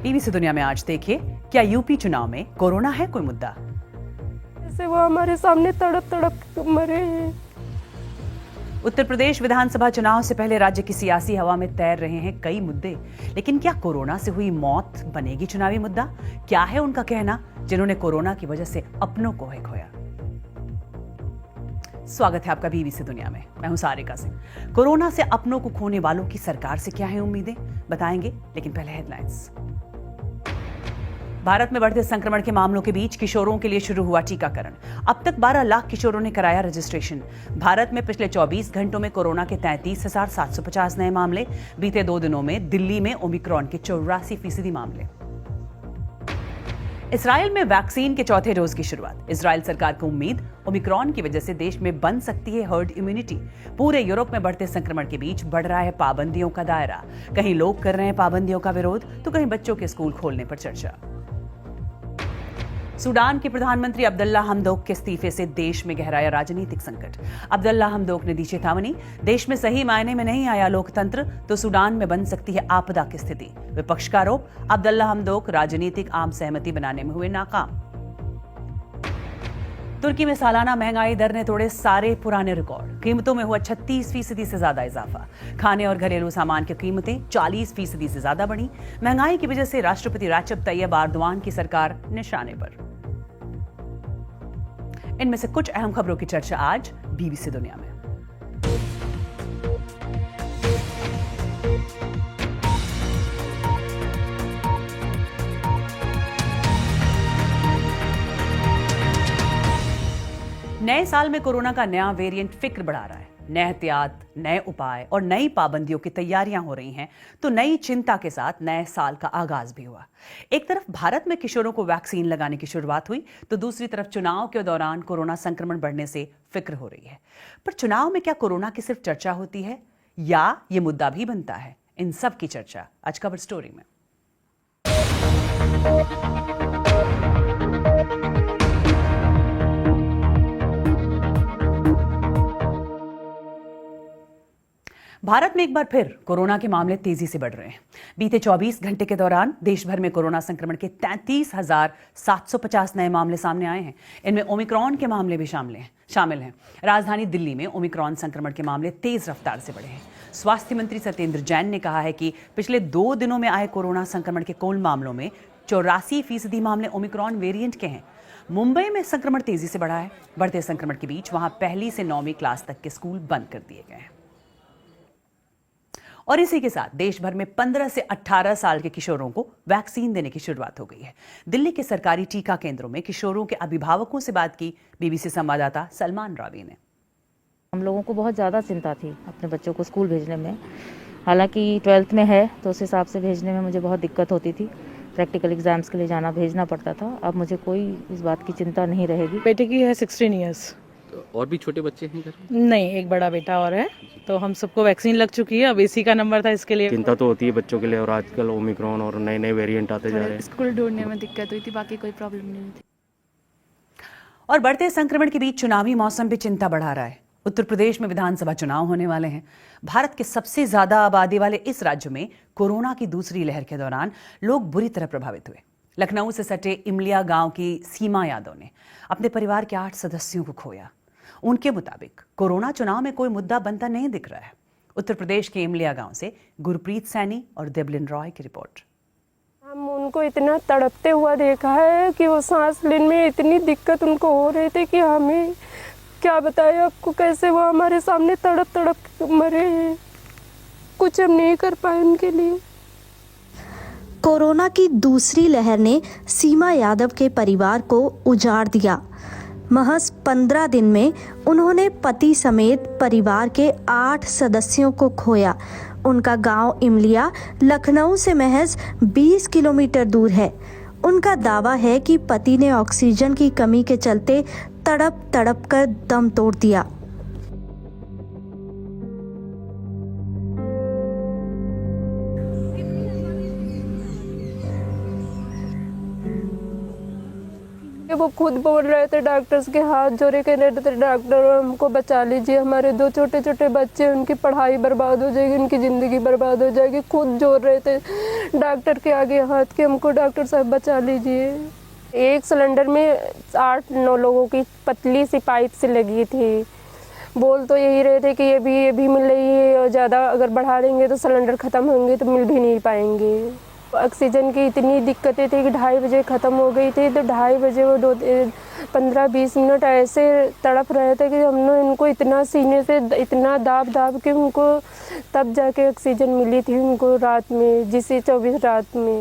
BBC दुनिया में आज देखिए, क्या यूपी चुनाव में कोरोना है कोई मुद्दा? जैसे वो हमारे सामने तड़प तड़प मरे हैं। उत्तर प्रदेश विधानसभा चुनाव से पहले राज्य की सियासी हवा में तैर रहे हैं कई मुद्दे, लेकिन क्या कोरोना से हुई मौत बनेगी चुनावी मुद्दा? क्या है उनका कहना जिन्होंने कोरोना की वजह से अपनों को खोया? स्वागत है आपका बीबीसी दुनिया में। मैं हूं सारिका सिंह। कोरोना से अपनों को खोने वालों की सरकार से क्या है उम्मीदें, बताएंगे, लेकिन पहले हेडलाइंस। भारत में बढ़ते संक्रमण के मामलों के बीच किशोरों के लिए शुरू हुआ टीकाकरण। अब तक 12 लाख किशोरों ने कराया रजिस्ट्रेशन। भारत में पिछले 24 घंटों में कोरोना के 33,750 नए मामले। बीते 2 दिनों में दिल्ली में ओमिक्रॉन के 84% मामले। इजराइल में वैक्सीन के चौथे डोज की शुरुआत। इजराइल सरकार को उम्मीद, ओमिक्रॉन की वजह से देश में बन सकती है हर्ड इम्यूनिटी। पूरे यूरोप में बढ़ते संक्रमण के बीच बढ़ रहा है पाबंदियों का दायरा। कहीं लोग कर रहे हैं पाबंदियों का विरोध, तो कहीं बच्चों के स्कूल खोलने पर चर्चा। सूडान के प्रधानमंत्री अब्दुल्ला हमदोक के इस्तीफे से देश में गहराया राजनीतिक संकट। अब्दुल्ला हमदोक ने दी चेतावनी, देश में सही मायने में नहीं आया लोकतंत्र तो सूडान में बन सकती है आपदा की स्थिति। विपक्ष का आरोप, अब्दुल्ला हमदोक राजनीतिक आम सहमति बनाने में हुए नाकाम। तुर्की में सालाना महंगाई दर ने तोड़े सारे पुराने रिकॉर्ड। कीमतों में हुआ 36% से ज्यादा इजाफा। खाने और घरेलू सामान की कीमतें 40% से ज्यादा बढ़ी। महंगाई की वजह से राष्ट्रपति रजब तैयब एर्दोआन की सरकार निशाने पर। इनमें से कुछ अहम खबरों की चर्चा आज बीबीसी दुनिया में। नए साल में कोरोना का नया वेरिएंट फिक्र बढ़ा रहा है। नए एहतियात, नए उपाय और नई पाबंदियों की तैयारियां हो रही हैं, तो नई चिंता के साथ नए साल का आगाज भी हुआ। एक तरफ भारत में किशोरों को वैक्सीन लगाने की शुरुआत हुई, तो दूसरी तरफ चुनाव के दौरान कोरोना संक्रमण बढ़ने से फिक्र हो रही है। पर चुनाव में क्या कोरोना की सिर्फ चर्चा होती है या ये मुद्दा भी बनता है? इन सब की चर्चा आज कवर स्टोरी में। भारत में एक बार फिर कोरोना के मामले तेजी से बढ़ रहे हैं। बीते 24 घंटे के दौरान देश भर में कोरोना संक्रमण के 33,750 नए मामले सामने आए हैं। इनमें ओमिक्रॉन के मामले भी शामिल हैं। राजधानी दिल्ली में ओमिक्रॉन संक्रमण के मामले तेज रफ्तार से बढ़े हैं। स्वास्थ्य मंत्री सत्येंद्र जैन ने कहा है कि पिछले 2 दिनों में आए कोरोना संक्रमण के कुल मामलों में 84% मामले ओमिक्रॉन वेरिएंट के हैं। मुंबई में संक्रमण तेजी से बढ़ा है। बढ़ते संक्रमण के बीच वहां 1ली से 9वीं क्लास तक के स्कूल बंद कर दिए गए हैं। और इसी के साथ देश भर में 15 से 18 साल के किशोरों को वैक्सीन देने की शुरुआत हो गई है। दिल्ली के सरकारी टीका केंद्रों में किशोरों के अभिभावकों से बात की बीबीसी संवाददाता सलमान रावी ने। हम लोगों को बहुत ज़्यादा चिंता थी अपने बच्चों को स्कूल भेजने में। हालांकि 12th में है तो उस हिसाब से भेजने में मुझे बहुत दिक्कत होती थी। प्रैक्टिकल एग्जाम्स के लिए भेजना पड़ता था। अब मुझे कोई इस बात की चिंता नहीं रहेगी। बेटे की है 16 ईयर्स। और भी छोटे बच्चे हैं घर में? नहीं, एक बड़ा बेटा और है। तो हम सबको वैक्सीन लग चुकी है। अब इसी का नंबर था, इसके लिए चिंता तो होती है बच्चों के लिए, और आजकल ओमिक्रॉन और नए नए वेरिएंट आते जा रहे हैं। स्कूल ढूंढने में दिक्कत हुई थी, बाकी कोई प्रॉब्लम नहीं थी। और बढ़ते संक्रमण के बीच चुनावी मौसम भी चिंता बढ़ा रहा है। उत्तर प्रदेश में विधानसभा चुनाव होने वाले हैं। भारत के सबसे ज्यादा आबादी वाले इस राज्य में कोरोना की दूसरी लहर के दौरान लोग बुरी तरह प्रभावित हुए। लखनऊ से सटे इमलिया गांव की सीमा यादव ने अपने परिवार के 8 सदस्यों को खोया। उनके मुताबिक कोरोना चुनाव में कोई मुद्दा बनता नहीं दिख रहा है। उत्तर प्रदेश के इमलिया गांव से गुरप्रीत सैनी और देबलिन रॉय की रिपोर्ट। हम उनको इतना तड़पते हुआ देखा है कि वो सांस लेने में इतनी दिक्कत उनको हो रही थी कि हमें क्या बताएं आपको, कैसे वो हमारे सामने तड़प तड़प मरे हैं। कुछ हम नहीं कर पाए उनके लिए। कोरोना की दूसरी लहर ने सीमा यादव के परिवार को उजाड़ दिया। महज 15 दिन में उन्होंने पति समेत परिवार के 8 सदस्यों को खोया। उनका गांव इमलिया लखनऊ से महज 20 किलोमीटर दूर है। उनका दावा है कि पति ने ऑक्सीजन की कमी के चलते तड़प तड़प कर दम तोड़ दिया। वो खुद बोल रहे थे, डॉक्टर्स के हाथ जोड़े कह रहे थे डॉक्टर हमको बचा लीजिए, हमारे 2 छोटे छोटे बच्चे, उनकी पढ़ाई बर्बाद हो जाएगी, उनकी ज़िंदगी बर्बाद हो जाएगी। खुद जोड़ रहे थे डॉक्टर के आगे हाथ के हमको डॉक्टर साहब बचा लीजिए। एक सिलेंडर में 8-9 लोगों की पतली सी पाइप से लगी थी। बोल तो यही रहे थे कि ये भी मिल रही है और ज़्यादा अगर बढ़ा देंगे तो सिलेंडर ख़त्म होंगे तो मिल भी नहीं पाएंगे। ऑक्सीजन की इतनी दिक्कतें थी कि 2:30 बजे ख़त्म हो गई थी, तो 2:30 बजे वो 15-20 मिनट ऐसे तड़प रहे थे कि हमने इनको इतना सीने से इतना दाब के उनको तब जाके ऑक्सीजन मिली थी उनको रात में, जिस 24 रात में।